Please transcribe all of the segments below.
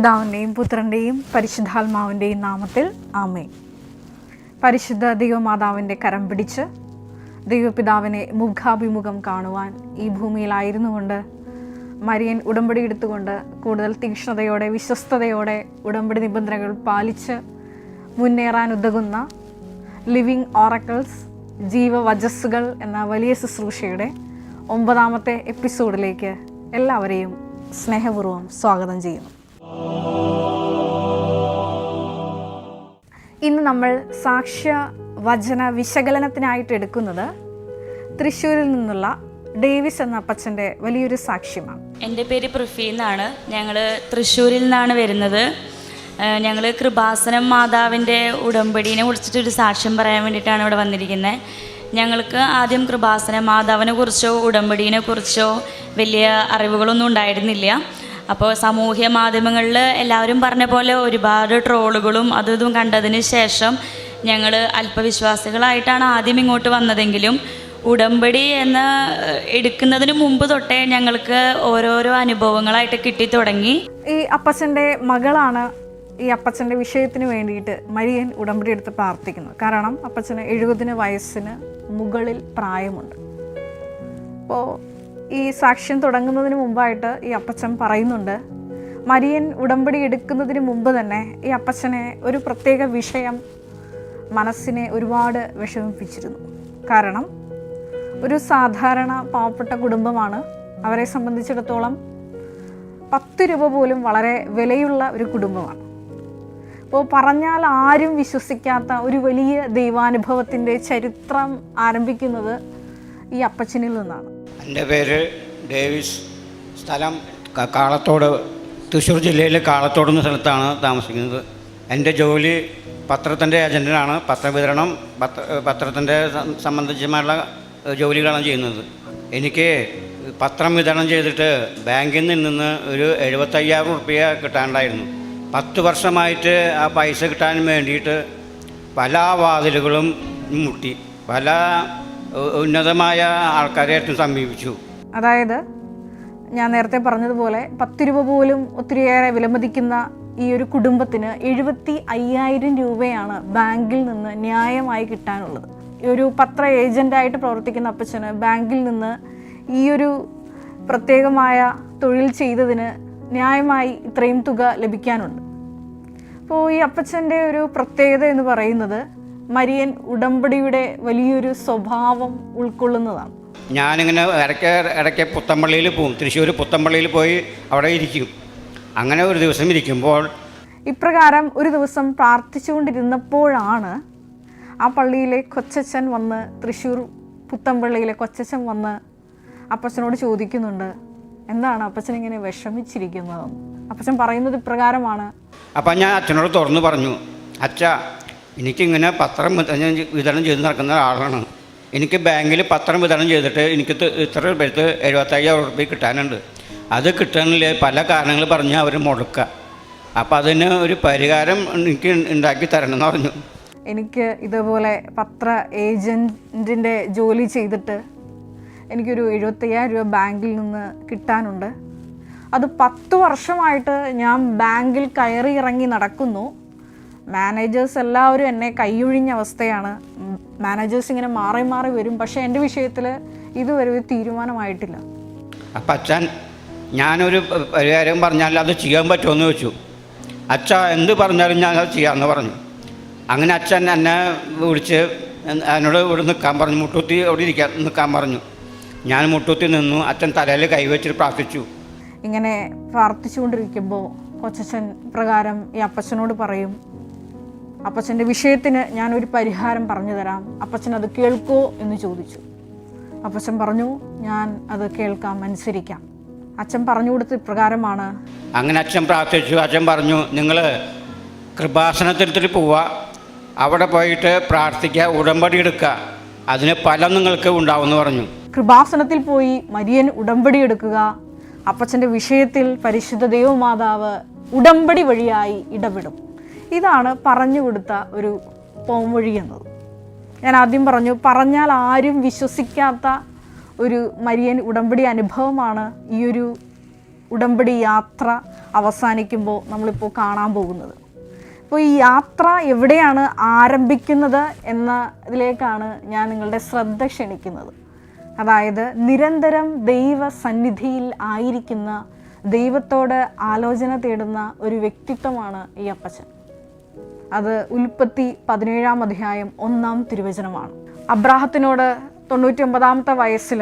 പിതാവിൻ്റെയും പുത്രൻ്റെയും പരിശുദ്ധാത്മാവിൻ്റെയും നാമത്തിൽ ആമേൻ. പരിശുദ്ധ ദൈവമാതാവിൻ്റെ കരം പിടിച്ച് ദൈവപിതാവിനെ മുഖാഭിമുഖം കാണുവാൻ ഈ ഭൂമിയിലായിരുന്നു കൊണ്ട് മരിയൻ ഉടമ്പടി എടുത്തുകൊണ്ട് കൂടുതൽ തീക്ഷ്ണതയോടെ വിശ്വസ്തയോടെ ഉടമ്പടി നിബന്ധനകൾ പാലിച്ച് മുന്നേറാൻ ഉതകുന്ന ലിവിങ് ഓറക്കിൾസ് ജീവവചസ്സുകൾ എന്ന വലിയ ശുശ്രൂഷയുടെ 9ാമത്തെ എപ്പിസോഡിലേക്ക് എല്ലാവരെയും സ്നേഹപൂർവ്വം സ്വാഗതം ചെയ്യുന്നു. ഇന്ന് നമ്മൾ സാക്ഷ്യ വചന വിശകലനത്തിനായിട്ട് എടുക്കുന്നത് തൃശ്ശൂരിൽ നിന്നുള്ള ഡേവിസ് എന്ന അപ്പച്ചൻ്റെ വലിയൊരു സാക്ഷ്യമാണ്. എൻ്റെ പേര് പൃഥ്വി എന്നാണ്. ഞങ്ങൾ തൃശ്ശൂരിൽ നിന്നാണ് വരുന്നത്. ഞങ്ങൾ കൃപാസനം മാതാവിൻ്റെ ഉടമ്പടീനെ കുറിച്ചിട്ടൊരു സാക്ഷ്യം പറയാൻ വേണ്ടിയിട്ടാണ് ഇവിടെ വന്നിരിക്കുന്നത്. ഞങ്ങൾക്ക് ആദ്യം കൃപാസന മാതാവിനെ കുറിച്ചോ ഉടമ്പടീനെ കുറിച്ചോ വലിയ അറിവുകളൊന്നും ഉണ്ടായിരുന്നില്ല. അപ്പോൾ സാമൂഹ്യ മാധ്യമങ്ങളിൽ എല്ലാവരും പറഞ്ഞ പോലെ ഒരുപാട് ട്രോളുകളും അതും ഇതും കണ്ടതിന് ശേഷം ഞങ്ങൾ അല്പവിശ്വാസികളായിട്ടാണ് ആദ്യം ഇങ്ങോട്ട് വന്നതെങ്കിലും ഉടമ്പടി എടുക്കുന്നതിന് മുമ്പ് തൊട്ടേ ഞങ്ങൾക്ക് ഓരോരോ അനുഭവങ്ങളായിട്ട് കിട്ടിത്തുടങ്ങി. ഈ അപ്പച്ചൻ്റെ മകളാണ് ഈ അപ്പച്ചൻ്റെ വിഷയത്തിന് വേണ്ടിയിട്ട് മരിയൻ ഉടമ്പടി എടുത്ത് പ്രാർത്ഥിക്കുന്നത്. കാരണം അപ്പച്ചന് 70 വയസ്സിന് മുകളിൽ പ്രായമുണ്ട്. അപ്പോൾ ഈ സാക്ഷ്യം തുടങ്ങുന്നതിന് മുമ്പായിട്ട് ഈ അപ്പച്ചൻ പറയുന്നുണ്ട്, മരിയൻ ഉടമ്പടി എടുക്കുന്നതിന് മുമ്പ് തന്നെ ഈ അപ്പച്ചനെ ഒരു പ്രത്യേക വിഷയം മനസ്സിനെ ഒരുപാട് വിഷമിപ്പിച്ചിരുന്നു. കാരണം ഒരു സാധാരണ പാവപ്പെട്ട കുടുംബമാണ്. അവരെ സംബന്ധിച്ചിടത്തോളം 10 രൂപ പോലും വളരെ വിലയുള്ള ഒരു കുടുംബമാണ്. അപ്പോൾ പറഞ്ഞാൽ ആരും വിശ്വസിക്കാത്ത ഒരു വലിയ ദൈവാനുഭവത്തിൻ്റെ ചരിത്രം ആരംഭിക്കുന്നത് ഈ അപ്പച്ചനിൽ നിന്നാണ്. എൻ്റെ പേര് ഡേവിസ്, സ്ഥലം കാളത്തോട്, തൃശ്ശൂർ ജില്ലയിലെ കാളത്തോട് എന്ന സ്ഥലത്താണ് താമസിക്കുന്നത്. എൻ്റെ ജോലി പത്രത്തിൻ്റെ ഏജൻറ്റിനാണ്. പത്രവിതരണം, പത്രത്തിൻ്റെ സംബന്ധിച്ചുള്ള ജോലികളാണ് ചെയ്യുന്നത്. എനിക്ക് പത്രം വിതരണം ചെയ്തിട്ട് ബാങ്കിൽ നിന്ന് ഒരു 75,000 റുപ്യ കിട്ടാനുണ്ടായിരുന്നു. 10 വർഷമായിട്ട് ആ പൈസ കിട്ടാൻ വേണ്ടിയിട്ട് പല വാതിലുകളും മുട്ടി, പല ഉന്നതമായ ആൾക്കാരെയായിട്ടും സമീപിച്ചു. അതായത് ഞാൻ നേരത്തെ പറഞ്ഞതുപോലെ 10 രൂപ പോലും ഒത്തിരിയേറെ വിലമതിക്കുന്ന ഈ ഒരു കുടുംബത്തിന് 75,000 രൂപയാണ് ബാങ്കിൽ നിന്ന് ന്യായമായി കിട്ടാനുള്ളത്. ഈ ഒരു പത്ര ഏജൻ്റായിട്ട് പ്രവർത്തിക്കുന്ന അപ്പച്ചന് ബാങ്കിൽ നിന്ന് ഈ ഒരു പ്രത്യേകമായ തൊഴിൽ ചെയ്തതിന് ന്യായമായി ഇത്രയും തുക ലഭിക്കാനുണ്ട്. അപ്പോൾ ഈ അപ്പച്ചൻ്റെ ഒരു പ്രത്യേകത എന്ന് പറയുന്നത് മരിയൻ ഉടമ്പടിയുടെ വലിയൊരു സ്വഭാവം ഉൾക്കൊള്ളുന്നതാണ്. ഞാനിങ്ങനെ ഇടയ്ക്ക് പുത്തമ്പള്ളിയിൽ പോകും. തൃശ്ശൂർ പുത്തമ്പള്ളിയിൽ പോയി അവിടെ ഇരിക്കും. അങ്ങനെ ഒരു ദിവസം ഇരിക്കുമ്പോൾ ഇപ്രകാരം ഒരു ദിവസം പ്രാർത്ഥിച്ചുകൊണ്ടിരുന്നപ്പോഴാണ് ആ പള്ളിയിലെ കൊച്ചച്ഛൻ വന്ന്, തൃശ്ശൂർ പുത്തമ്പള്ളിയിലെ കൊച്ചച്ഛൻ വന്ന് അപ്പച്ചനോട് ചോദിക്കുന്നുണ്ട്, എന്താണ് അപ്പച്ചൻ ഇങ്ങനെ വിഷമിച്ചിരിക്കുന്നതെന്ന്. അപ്പച്ചൻ പറയുന്നത് ഇപ്രകാരമാണ്. അപ്പം ഞാൻ അച്ഛനോട് തുറന്നു പറഞ്ഞു, അച്ഛാ, എനിക്കിങ്ങനെ പത്രം വിതരണം ചെയ്ത് നടക്കുന്ന ആളാണ്. എനിക്ക് ബാങ്കിൽ പത്രം വിതരണം ചെയ്തിട്ട് എനിക്ക് ഇത്ര പേർക്ക് 75,000 റുപ്യ കിട്ടാനുണ്ട്. അത് കിട്ടാനില്ല, പല കാരണങ്ങൾ പറഞ്ഞ് അവർ മുടക്കുക. അപ്പം അതിന് ഒരു പരിഹാരം എനിക്ക് ഉണ്ടാക്കി തരണം എന്ന് പറഞ്ഞു. എനിക്ക് ഇതുപോലെ പത്ര ഏജൻറ്റിൻ്റെ ജോലി ചെയ്തിട്ട് എനിക്കൊരു 75,000 രൂപ ബാങ്കിൽ നിന്ന് കിട്ടാനുണ്ട്. അത് 10 വർഷമായിട്ട് ഞാൻ ബാങ്കിൽ കയറി ഇറങ്ങി നടക്കുന്നു. മാനേജേഴ്സ് എല്ലാവരും എന്നെ കൈയൊഴിഞ്ഞ അവസ്ഥയാണ്. മാനേജേഴ്സ് ഇങ്ങനെ മാറി മാറി വരും. പക്ഷേ എൻ്റെ വിഷയത്തിൽ ഇതുവരെ ഒരു തീരുമാനമായിട്ടില്ല. അപ്പം അച്ഛൻ, ഞാനൊരു പരിഹാരം പറഞ്ഞാൽ അത് ചെയ്യാൻ പറ്റുമെന്ന് ചോദിച്ചു. അച്ഛ എന്ത് പറഞ്ഞാലും ഞാൻ അത് ചെയ്യാമെന്ന് പറഞ്ഞു. അങ്ങനെ അച്ഛൻ എന്നെ വിളിച്ച് എന്നോട് ഇവിടെ നിൽക്കാൻ പറഞ്ഞു, മുട്ടൂത്തി അവിടെ നിൽക്കാൻ പറഞ്ഞു. ഞാൻ മുട്ടൂത്തി നിന്നു. അച്ഛൻ തലയിൽ കൈവച്ചിട്ട് പ്രാർത്ഥിച്ചു. ഇങ്ങനെ പ്രാർത്ഥിച്ചുകൊണ്ടിരിക്കുമ്പോൾ കൊച്ചച്ഛൻ പ്രകാരം ഈ അപ്പച്ചനോട് പറയും, അപ്പച്ചൻ്റെ വിഷയത്തിന് ഞാനൊരു പരിഹാരം പറഞ്ഞു തരാം, അപ്പച്ചൻ അത് കേൾക്കോ എന്ന് ചോദിച്ചു. അപ്പച്ചൻ പറഞ്ഞു, ഞാൻ അത് കേൾക്കാം, അനുസരിക്കാം. അച്ഛൻ പറഞ്ഞു കൊടുത്ത ഇപ്രകാരമാണ്. അങ്ങനെ അച്ഛൻ പ്രാർത്ഥിച്ചു. അച്ഛൻ പറഞ്ഞു, നിങ്ങൾ കൃപാസനത്തിൽ പോവുക, അവിടെ പോയിട്ട് പ്രാർത്ഥിക്കുക, ഉടമ്പടി എടുക്കുക, അതിന് ഫലം നിങ്ങൾക്ക് ഉണ്ടാവുമെന്ന് പറഞ്ഞു. കൃപാസനത്തിൽ പോയി മരിയൻ ഉടമ്പടി എടുക്കുക, അപ്പച്ചൻ്റെ വിഷയത്തിൽ പരിശുദ്ധ ദൈവമാതാവ് ഉടമ്പടി വഴിയായി ഇടപെടും. ഇതാണ് പറഞ്ഞു കൊടുത്ത ഒരു പോംവഴി എന്നത്. ഞാൻ ആദ്യം പറഞ്ഞു, പറഞ്ഞാൽ ആരും വിശ്വസിക്കാത്ത ഒരു മരിയൻ ഉടമ്പടി അനുഭവമാണ് ഈ ഒരു ഉടമ്പടി യാത്ര അവസാനിക്കുമ്പോൾ നമ്മളിപ്പോൾ കാണാൻ പോകുന്നത്. അപ്പോൾ ഈ യാത്ര എവിടെയാണ് ആരംഭിക്കുന്നത് എന്നതിലേക്കാണ് ഞാൻ നിങ്ങളുടെ ശ്രദ്ധ ക്ഷണിക്കുന്നത്. അതായത് നിരന്തരം ദൈവസന്നിധിയിൽ ആയിരിക്കുന്ന, ദൈവത്തോട് ആലോചന തേടുന്ന ഒരു വ്യക്തിത്വമാണ് ഈ അപ്പച്ചൻ. അത് ഉൽപ്പത്തി 17-ാം അധ്യായം 1-ാം തിരുവചനമാണ്. അബ്രാഹത്തിനോട് 99-ാമത്തെ വയസ്സിൽ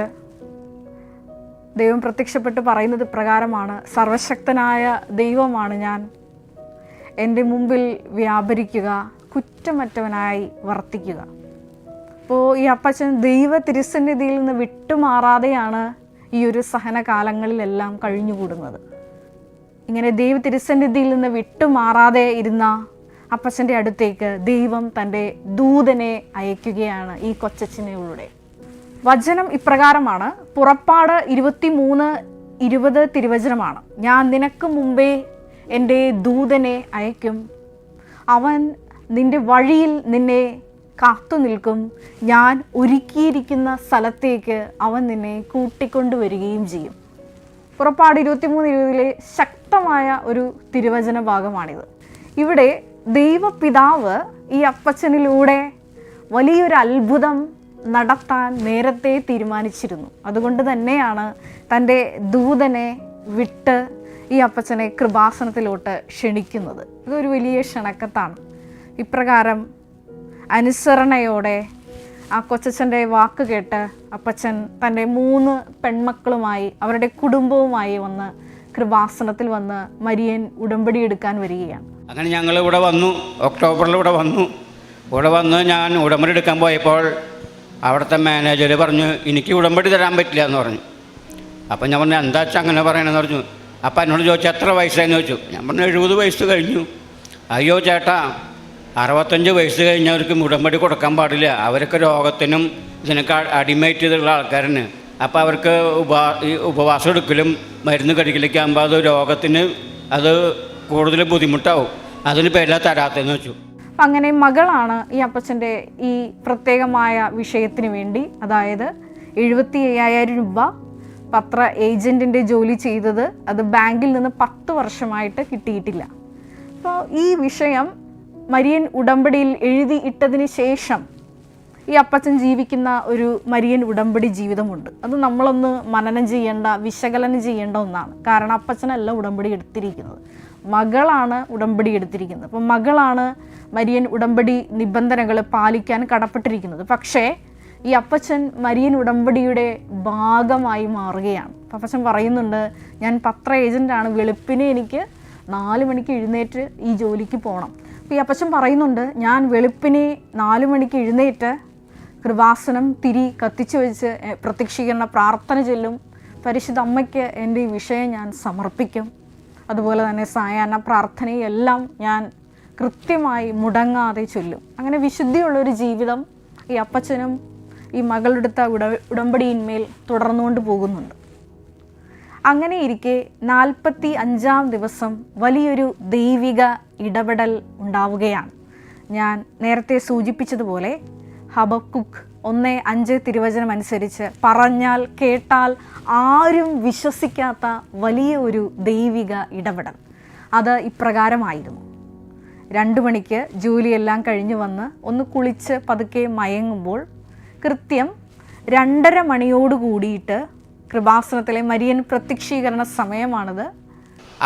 ദൈവം പ്രത്യക്ഷപ്പെട്ട് പറയുന്നത് പ്രകാരമാണ്, സർവശക്തനായ ദൈവമാണ് ഞാൻ, എൻ്റെ മുമ്പിൽ വ്യാപരിക്കുക, കുറ്റമറ്റവനായി വർത്തിക്കുക. അപ്പോൾ ഈ അപ്പച്ചൻ ദൈവ തിരുസന്നിധിയിൽ നിന്ന് വിട്ടുമാറാതെയാണ് ഈ ഒരു സഹനകാലങ്ങളിലെല്ലാം കഴിഞ്ഞുകൂടുന്നത്. ഇങ്ങനെ ദൈവ തിരുസന്നിധിയിൽ നിന്ന് വിട്ടുമാറാതെ ഇരുന്ന അപ്പച്ചൻ്റെ അടുത്തേക്ക് ദൈവം തൻ്റെ ദൂതനെ അയക്കുകയാണ് ഈ കൊച്ചച്ഛനിലൂടെ. വചനം ഇപ്രകാരമാണ്. പുറപ്പാട് 23:20 തിരുവചനമാണ്. ഞാൻ നിനക്ക് മുമ്പേ എൻ്റെ ദൂതനെ അയക്കും, അവൻ നിൻ്റെ വഴിയിൽ നിന്നെ കാത്തു നിൽക്കും, ഞാൻ ഒരുക്കിയിരിക്കുന്ന സ്ഥലത്തേക്ക് അവൻ നിന്നെ കൂട്ടിക്കൊണ്ടുവരികയും ചെയ്യും. പുറപ്പാട് 23:20 ശക്തമായ ഒരു തിരുവചന ഭാഗമാണിത്. ഇവിടെ ദൈവപിതാവ് ഈ അപ്പച്ചനിലൂടെ വലിയൊരു അത്ഭുതം നടത്താൻ നേരത്തെ തീരുമാനിച്ചിരുന്നു. അതുകൊണ്ട് തന്നെയാണ് തൻ്റെ ദൂതനെ വിട്ട് ഈ അപ്പച്ചനെ കൃപാസനത്തിലോട്ട് ക്ഷണിക്കുന്നത്. ഇതൊരു വലിയ ക്ഷണക്കത്താണ്. ഇപ്രകാരം അനുസരണയോടെ ആ കൊച്ചച്ഛൻ്റെ വാക്ക് കേട്ട് അപ്പച്ചൻ തൻ്റെ 3 പെൺമക്കളുമായി അവരുടെ കുടുംബവുമായി വന്ന് കൃപാസനത്തിൽ വന്ന് മരിയൻ ഉടമ്പടി എടുക്കാൻ വരികയാണ്. അങ്ങനെ ഞങ്ങൾ ഇവിടെ വന്നു. ഒക്ടോബറിൽ ഇവിടെ വന്ന് ഞാൻ ഉടമ്പടി എടുക്കാൻ പോയപ്പോൾ അവിടുത്തെ മാനേജർ പറഞ്ഞു, എനിക്ക് ഉടമ്പടി തരാൻ പറ്റില്ല എന്ന് പറഞ്ഞു. അപ്പം ഞാൻ പറഞ്ഞു, എന്താ വെച്ചാൽ അങ്ങനെ പറയണമെന്ന് പറഞ്ഞു. അപ്പം എന്നോട് ചോദിച്ചു, എത്ര വയസ്സായെന്ന് ചോദിച്ചു. ഞാൻ പറഞ്ഞു, 70 വയസ്സ് കഴിഞ്ഞു. അയ്യോ ചേട്ടാ, 65 വയസ്സ് കഴിഞ്ഞവർക്ക് ഉടമ്പടി കൊടുക്കാൻ പാടില്ല, അവരൊക്കെ രോഗത്തിനും ഇതിനൊക്കെ അടിമേറ്റ് ചെയ്തുള്ള ആൾക്കാരാണ്. അപ്പോൾ അവർക്ക് ഉപവാസം എടുക്കലും മരുന്ന് കഴിക്കലൊക്കെ ആകുമ്പോൾ അത് രോഗത്തിന് അത് കൂടുതൽ ബുദ്ധിമുട്ടാവും, അതിന് പേരിലാണ് തരാത്തതെന്ന് വെച്ചു. അപ്പം അങ്ങനെ മകളാണ് ഈ അപ്പച്ചൻ്റെ ഈ പ്രത്യേകമായ വിഷയത്തിന് വേണ്ടി, അതായത് 75,000 രൂപ പത്ര ഏജൻറ്റിൻ്റെ ജോലി ചെയ്തത് അത് ബാങ്കിൽ നിന്ന് 10 വർഷമായിട്ട് കിട്ടിയിട്ടില്ല. അപ്പോൾ ഈ വിഷയം മരിയൻ ഉടമ്പടിയിൽ എഴുതി ഇട്ടതിന് ശേഷം ഈ അപ്പച്ചൻ ജീവിക്കുന്ന ഒരു മരിയൻ ഉടമ്പടി ജീവിതമുണ്ട്. അത് നമ്മളൊന്ന് മനനം ചെയ്യേണ്ട, വിശകലനം ചെയ്യേണ്ട ഒന്നാണ്. കാരണം അപ്പച്ചനല്ല ഉടമ്പടി എടുത്തിരിക്കുന്നത്, മകളാണ് ഉടമ്പടി എടുത്തിരിക്കുന്നത്. അപ്പം മകളാണ് മരിയൻ ഉടമ്പടി നിബന്ധനകൾ പാലിക്കാൻ കടപ്പെട്ടിരിക്കുന്നത്. പക്ഷേ ഈ അപ്പച്ചൻ മരിയൻ ഉടമ്പടിയുടെ ഭാഗമായി മാറുകയാണ്. അപ്പച്ചൻ പറയുന്നുണ്ട്, ഞാൻ പത്ര ഏജൻ്റാണ്, വെളുപ്പിനെ എനിക്ക് 4 മണിക്ക് എഴുന്നേറ്റ് ഈ ജോലിക്ക് പോകണം. അപ്പോൾ ഈ അപ്പച്ചൻ പറയുന്നുണ്ട്, ഞാൻ വെളുപ്പിനെ 4 മണിക്ക് എഴുന്നേറ്റ് കൃപാസനം തിരി കത്തിച്ചു വെച്ച് പ്രത്യക്ഷീകരണ പ്രാർത്ഥന ചൊല്ലും, പരിശുദ്ധ അമ്മയ്ക്ക് എൻ്റെ ഈ വിഷയം ഞാൻ സമർപ്പിക്കും, അതുപോലെ തന്നെ സായാഹ്ന പ്രാർത്ഥനയെല്ലാം ഞാൻ കൃത്യമായി മുടങ്ങാതെ ചൊല്ലും. അങ്ങനെ വിശുദ്ധിയുള്ളൊരു ജീവിതം ഈ അപ്പച്ചനും ഈ മകളെടുത്ത ഉടമ്പടിയിന്മേൽ തുടർന്നുകൊണ്ട് പോകുന്നുണ്ട്. അങ്ങനെ ഇരിക്കെ 45-ാം ദിവസം വലിയൊരു ദൈവിക ഇടപെടൽ ഉണ്ടാവുകയാണ്. ഞാൻ നേരത്തെ സൂചിപ്പിച്ചതുപോലെ ഹബക്കുക്ക് 1:5 തിരുവചനം അനുസരിച്ച് പറഞ്ഞാൽ കേട്ടാൽ ആരും വിശ്വസിക്കാത്ത വലിയ ഒരു ദൈവിക ഇടപെടൽ. അത് ഇപ്രകാരമായിരുന്നു. 2 മണിക്ക് ജോലിയെല്ലാം കഴിഞ്ഞ് വന്ന് ഒന്ന് കുളിച്ച് പതുക്കെ മയങ്ങുമ്പോൾ കൃത്യം 2:30 മണിയോട് കൂടിയിട്ട് കൃപാസനത്തിലെ മരിയൻ പ്രത്യക്ഷീകരണ സമയമാണിത്.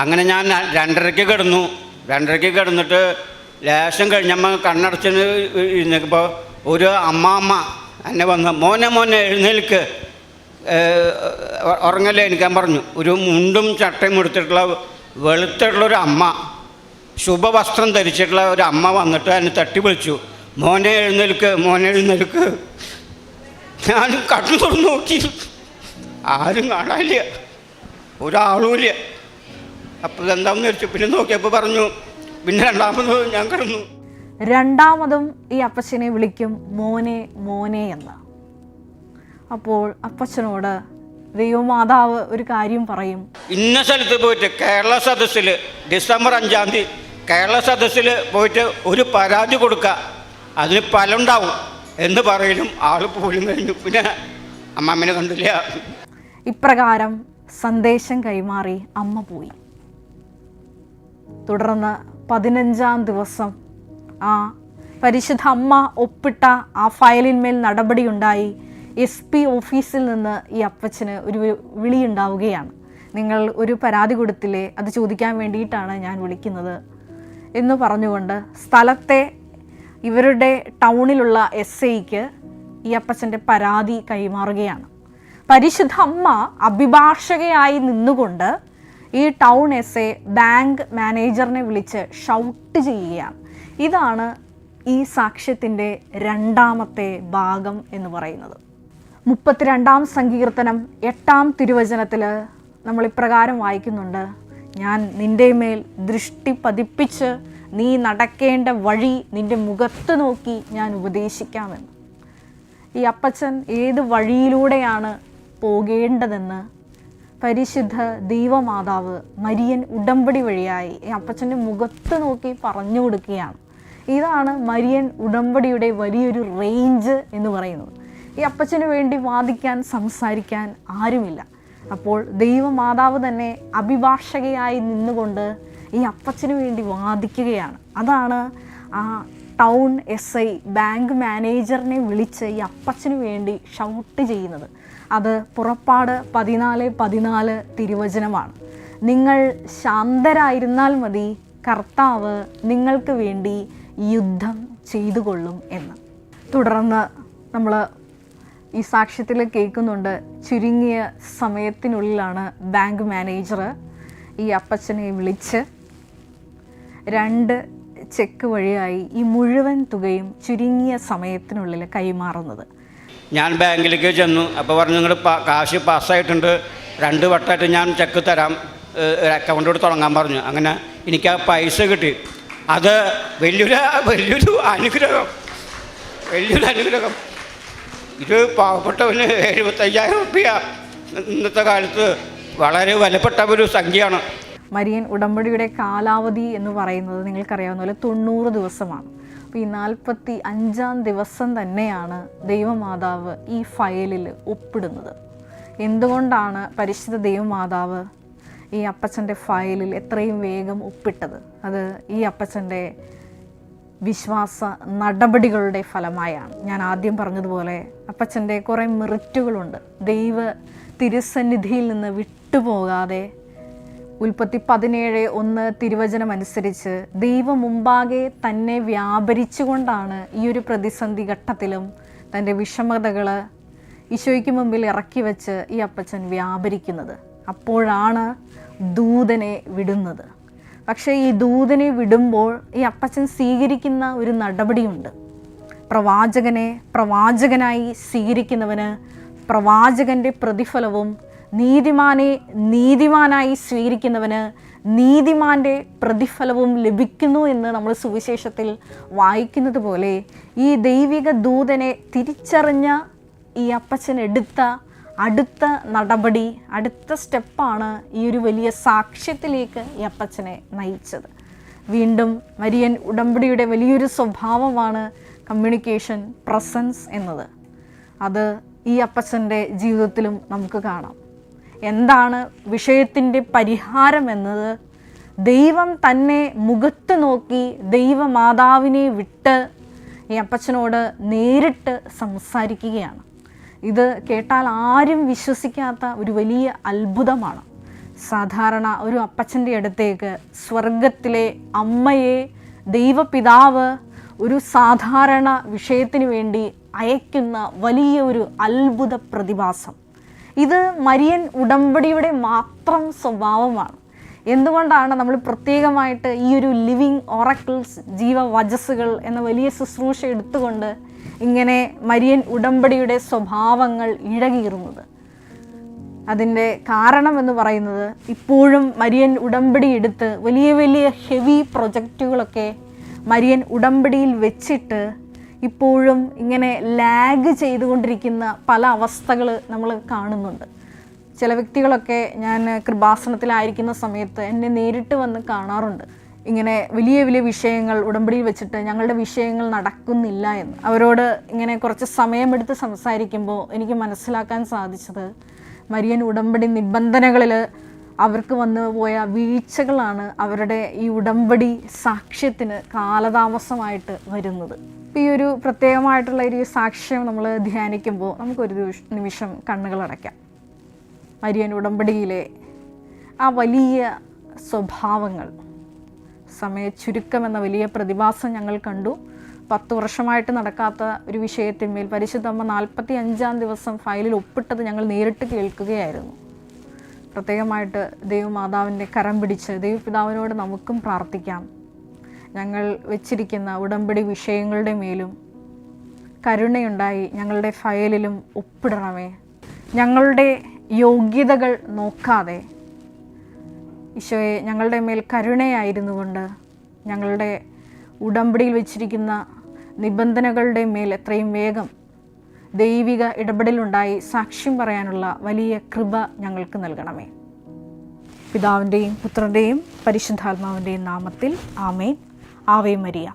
അങ്ങനെ ഞാൻ 2:30-ക്ക് കിടന്നു. 2:30-ക്ക് കിടന്നിട്ട് ലേശം കഴിഞ്ഞമ്മ കണ്ണടച്ച് ഇരുന്നപ്പോൾ ഒരു അമ്മാമ്മ എന്നെ വന്ന്, മോനെ എഴുന്നേൽക്ക്, ഉറങ്ങല്ലേ എനിക്കാൻ പറഞ്ഞു. ഒരു മുണ്ടും ചട്ടയും എടുത്തിട്ടുള്ള വെളുത്തിട്ടുള്ളൊരു അമ്മ, ശുഭവസ്ത്രം ധരിച്ചിട്ടുള്ള ഒരു അമ്മ വന്നിട്ട് എന്നെ തട്ടി വിളിച്ചു, മോനെ എഴുന്നേൽക്ക്. ഞാൻ കണ്ണു തുറന്നു നോക്കി, ആരും കാണാനില്ല, ഒരാളുമില്ല. അപ്പോൾ എന്താണെന്ന് വെച്ചു. പിന്നെ നോക്കിയപ്പോൾ പറഞ്ഞു, പിന്നെ രണ്ടാമത് ഞാൻ കിടന്നു. രണ്ടാമതും ഈ അപ്പച്ചനെ വിളിക്കും മോനെ എന്ന്. അപ്പോൾ അപ്പച്ചനോട് ദൈവമാതാവ് ഒരു കാര്യം പറയും. ഇന്ന സ്ഥലത്ത് പോയിട്ട് കേരള സദസ്സിൽ ഡിസംബർ 5-ാം തീയതി കേരള സദസ്സിൽ പോയിട്ട് ഒരു പരാതി കൊടുക്കുക, അതിന് ഫലം ഉണ്ടാവും എന്ന് പറയലും ആൾ പോലും കഴിഞ്ഞു. പിന്നെ അമ്മമ്മനെ കണ്ടില്ല. ഇപ്രകാരം സന്ദേശം കൈമാറി അമ്മ പോയി. തുടർന്ന് 15-ാം ദിവസം ആ പരിശുദ്ധ അമ്മ ഒപ്പിട്ട ആ ഫയലിന്മേൽ നടപടിയുണ്ടായി. SP ഓഫീസിൽ നിന്ന് ഈ അപ്പച്ചന് ഒരു വിളിയുണ്ടാവുകയാണ്. നിങ്ങൾ ഒരു പരാതി കൊടുത്തില്ലേ, അത് ചോദിക്കാൻ വേണ്ടിയിട്ടാണ് ഞാൻ വിളിക്കുന്നത് എന്ന് പറഞ്ഞുകൊണ്ട് സ്ഥലത്തെ ഇവരുടെ ടൗണിലുള്ള SIക്ക് ഈ അപ്പച്ചൻ്റെ പരാതി കൈമാറുകയാണ്. പരിശുദ്ധ അമ്മ അഭിഭാഷകയായി നിന്നുകൊണ്ട് ഈ ടൗൺ SI ബാങ്ക് മാനേജറിനെ വിളിച്ച് ഷൗട്ട് ചെയ്യുകയാണ്. ഇതാണ് ഈ സാക്ഷ്യത്തിൻ്റെ രണ്ടാമത്തെ ഭാഗം എന്ന് പറയുന്നത്. 32-ാം സങ്കീർത്തനം 8-ാം തിരുവചനത്തിൽ നമ്മൾ ഇപ്രകാരം വായിക്കുന്നുണ്ട്: ഞാൻ നിൻ്റെ മേൽ ദൃഷ്ടി പതിപ്പിച്ച് നീ നടക്കേണ്ട വഴി നിൻ്റെ മുഖത്ത് നോക്കി ഞാൻ ഉപദേശിക്കാമെന്ന്. ഈ അപ്പച്ചൻ ഏത് വഴിയിലൂടെയാണ് പോകേണ്ടതെന്ന് പരിശുദ്ധ ദൈവമാതാവ് മരിയൻ ഉടമ്പടി വഴിയായി ഈ അപ്പച്ചൻ്റെ മുഖത്ത് നോക്കി പറഞ്ഞു കൊടുക്കുകയാണ്. ഇതാണ് മരിയൻ ഉടമ്പടിയുടെ വലിയൊരു റേഞ്ച് എന്ന് പറയുന്നത്. ഈ അപ്പച്ചന് വേണ്ടി വാദിക്കാൻ സംസാരിക്കാൻ ആരുമില്ല. അപ്പോൾ ദൈവമാതാവ് തന്നെ അഭിഭാഷകയായി നിന്നുകൊണ്ട് ഈ അപ്പച്ചന് വേണ്ടി വാദിക്കുകയാണ്. അതാണ് ആ ടൗൺ SI ബാങ്ക് മാനേജറിനെ വിളിച്ച് ഈ അപ്പച്ചന് വേണ്ടി ഷൗട്ട് ചെയ്യുന്നത്. അത് പുറപ്പാട് 14:14 തിരുവചനമാണ്. നിങ്ങൾ ശാന്തരായിരുന്നാൽ മതി, കർത്താവ് നിങ്ങൾക്ക് വേണ്ടി യുദ്ധം ചെയ്തുകൊള്ളും എന്ന്. തുടർന്ന് നമ്മൾ ഈ സാക്ഷ്യത്തിൽ കേൾക്കുന്നുണ്ട്, ചുരുങ്ങിയ സമയത്തിനുള്ളിലാണ് ബാങ്ക് മാനേജർ ഈ അപ്പച്ചനെ വിളിച്ച് 2 ചെക്ക് വഴിയായി ഈ മുഴുവൻ തുകയും ചുരുങ്ങിയ സമയത്തിനുള്ളിൽ കൈമാറുന്നത്. ഞാൻ ബാങ്കിലേക്ക് ചെന്നു. അപ്പോൾ പറഞ്ഞു, നിങ്ങൾ കാശ് പാസ്സായിട്ടുണ്ട്, 2 വട്ടമായിട്ട് ഞാൻ ചെക്ക് തരാം, അക്കൗണ്ടോട് തുടങ്ങാൻ പറഞ്ഞു. അങ്ങനെ എനിക്ക് ആ പൈസ കിട്ടി. അത് വലിയൊരു അനുഗ്രഹം, വലിയൊരു അനുഗ്രഹം. ഇത് പാവപ്പെട്ടവന് 75,000 രൂപ ഇന്നത്തെ കാലത്ത് വളരെ വിലപ്പെട്ട ഒരു സംഖ്യയാണ്. മരിയൻ ഉടമ്പടിയുടെ കാലാവധി എന്ന് പറയുന്നത് നിങ്ങൾക്കറിയാവുന്ന പോലെ 90 ദിവസമാണ്. അപ്പോൾ ഈ 45-ാം ദിവസം തന്നെയാണ് ദൈവമാതാവ് ഈ ഫയലിൽ ഒപ്പിടുന്നത്. എന്തുകൊണ്ടാണ് പരിശുദ്ധ ദൈവമാതാവ് ഈ അപ്പച്ചൻ്റെ ഫയലിൽ എത്രയും വേഗം ഒപ്പിട്ടത്? അത് ഈ അപ്പച്ചൻ്റെ വിശ്വാസ നടപടികളുടെ ഫലമായാണ്. ഞാൻ ആദ്യം പറഞ്ഞതുപോലെ അപ്പച്ചൻ്റെ കുറേ മെറിറ്റുകളുണ്ട്. ദൈവ തിരുസന്നിധിയിൽ നിന്ന് വിട്ടുപോകാതെ ഉൽപ്പത്തി 17:1 തിരുവചനം അനുസരിച്ച് ദൈവം മുമ്പാകെ തന്നെ വ്യാപരിച്ചുകൊണ്ടാണ് ഈ ഒരു പ്രതിസന്ധി ഘട്ടത്തിലും തൻ്റെ വിഷമതകൾ ഈശോയ്ക്ക് മുമ്പിൽ ഇറക്കി വെച്ച് ഈ അപ്പച്ചൻ വ്യാപരിക്കുന്നത്. അപ്പോഴാണ് ദൂതനെ വിടുന്നത്. പക്ഷേ ഈ ദൂതനെ വിടുമ്പോൾ ഈ അപ്പച്ചൻ സ്വീകരിക്കുന്ന ഒരു നടപടിയുണ്ട്. പ്രവാചകനെ പ്രവാചകനായി സ്വീകരിക്കുന്നവന് പ്രവാചകൻ്റെ പ്രതിഫലവും, നീതിമാനെ നീതിമാനായി സ്വീകരിക്കുന്നവന് നീതിമാൻ്റെ പ്രതിഫലവും ലഭിക്കുന്നു എന്ന് നമ്മൾ സുവിശേഷത്തിൽ വായിക്കുന്നത് പോലെ ഈ ദൈവിക ദൂതനെ തിരിച്ചറിഞ്ഞ ഈ അപ്പച്ചൻ എടുത്ത അടുത്ത നടപടി, അടുത്ത സ്റ്റെപ്പാണ് ഈ ഒരു വലിയ സാക്ഷ്യത്തിലേക്ക് ഈ അപ്പച്ചനെ നയിച്ചത്. വീണ്ടും മരിയൻ ഉടമ്പടിയുടെ വലിയൊരു സ്വഭാവമാണ് കമ്മ്യൂണിക്കേഷൻ, പ്രസൻസ് എന്നത്. അത് ഈ അപ്പച്ചൻ്റെ ജീവിതത്തിലും നമുക്ക് കാണാം. എന്താണ് വിഷയത്തിൻ്റെ പരിഹാരം എന്നത്? ദൈവം തന്നെ മുഖത്ത് നോക്കി ദൈവമാതാവിനെ വിട്ട് ഈ അപ്പച്ചനോട് നേരിട്ട് സംസാരിക്കുകയാണ്. ഇത് കേട്ടാൽ ആരും വിശ്വസിക്കാത്ത ഒരു വലിയ അത്ഭുതമാണ്. സാധാരണ ഒരു അപ്പച്ചൻ്റെ അടുത്തേക്ക് സ്വർഗത്തിലെ അമ്മയെ ദൈവപിതാവ് ഒരു സാധാരണ വിഷയത്തിന് വേണ്ടി അയക്കുന്ന വലിയ ഒരു അത്ഭുത പ്രതിഭാസം. ഇത് മരിയൻ ഉടമ്പടിയുടെ മാത്രം സ്വഭാവമാണ്. എന്തുകൊണ്ടാണ് നമ്മൾ പ്രത്യേകമായിട്ട് ഈ ഒരു ലിവിങ് ഓറക്കിൾസ്, ജീവവചസ്സുകൾ എന്ന വലിയ ശുശ്രൂഷ എടുത്തുകൊണ്ട് ഇങ്ങനെ മരിയൻ ഉടമ്പടിയുടെ സ്വഭാവങ്ങൾ ഇഴകീറുന്നത്? അതിൻ്റെ കാരണമെന്ന് പറയുന്നത്, ഇപ്പോഴും മരിയൻ ഉടമ്പടി എടുത്ത് വലിയ വലിയ ഹെവി പ്രൊജക്റ്റുകളൊക്കെ മരിയൻ ഉടമ്പടിയിൽ വെച്ചിട്ട് ഇപ്പോഴും ഇങ്ങനെ ലാഗ് ചെയ്തുകൊണ്ടിരിക്കുന്ന പല അവസ്ഥകൾ നമ്മൾ കാണുന്നുണ്ട്. ചില വ്യക്തികളൊക്കെ ഞാൻ കൃപാസനത്തിലായിരിക്കുന്ന സമയത്ത് എന്നെ നേരിട്ട് വന്ന് കാണാറുണ്ട്. ഇങ്ങനെ വലിയ വലിയ വിഷയങ്ങൾ ഉടമ്പടിയിൽ വെച്ചിട്ട് ഞങ്ങളുടെ വിഷയങ്ങൾ നടക്കുന്നില്ല എന്ന്. അവരോട് ഇങ്ങനെ കുറച്ച് സമയമെടുത്ത് സംസാരിക്കുമ്പോൾ എനിക്ക് മനസ്സിലാക്കാൻ സാധിച്ചത്, മരിയൻ ഉടമ്പടി നിബന്ധനകളിൽ അവർക്ക് വന്നു പോയ വീഴ്ചകളാണ് അവരുടെ ഈ ഉടമ്പടി സാക്ഷ്യത്തിന് കാലതാമസമായിട്ട് വരുന്നത്. ഈ ഒരു പ്രത്യേകമായിട്ടുള്ള ഒരു സാക്ഷ്യം നമ്മൾ ധ്യാനിക്കുമ്പോൾ നമുക്കൊരു നിമിഷം കണ്ണുകളടയ്ക്കാം. മരിയൻ ഉടമ്പടിയിലെ ആ വലിയ സ്വഭാവങ്ങൾ, സമയച്ചുരുക്കം എന്ന വലിയ പ്രതിഭാസം ഞങ്ങൾ കണ്ടു. 10 വർഷമായിട്ട് നടക്കാത്ത ഒരു വിഷയത്തിന്മേൽ പരിശുദ്ധമ്മ 45-ാം ദിവസം ഫയലിൽ ഒപ്പിട്ടത് ഞങ്ങൾ നേരിട്ട് കേൾക്കുകയായിരുന്നു. പ്രത്യേകമായിട്ട് ദൈവമാതാവിൻ്റെ കരം പിടിച്ച് ദൈവപിതാവിനോട് നമുക്കും പ്രാർത്ഥിക്കാം. ഞങ്ങൾ വെച്ചിരിക്കുന്ന ഉടമ്പടി വിഷയങ്ങളുടെ മേലും കരുണയുണ്ടായി ഞങ്ങളുടെ ഫയലിലും ഒപ്പിടണമേ. ഞങ്ങളുടെ യോഗ്യതകൾ നോക്കാതെ ഈശോയെ ഞങ്ങളുടെ മേൽ കരുണയായിരുന്നു കൊണ്ട് ഞങ്ങളുടെ ഉടമ്പടിയിൽ വെച്ചിരിക്കുന്ന നിബന്ധനകളുടെ മേൽ എത്രയും വേഗം ദൈവിക ഇടപെടലുണ്ടായി സാക്ഷ്യം പറയാനുള്ള വലിയ കൃപ ഞങ്ങൾക്ക് നൽകണമേ. പിതാവിൻ്റെയും പുത്രൻ്റെയും പരിശുദ്ധാത്മാവിൻ്റെയും നാമത്തിൽ ആമേൻ. Ave Maria.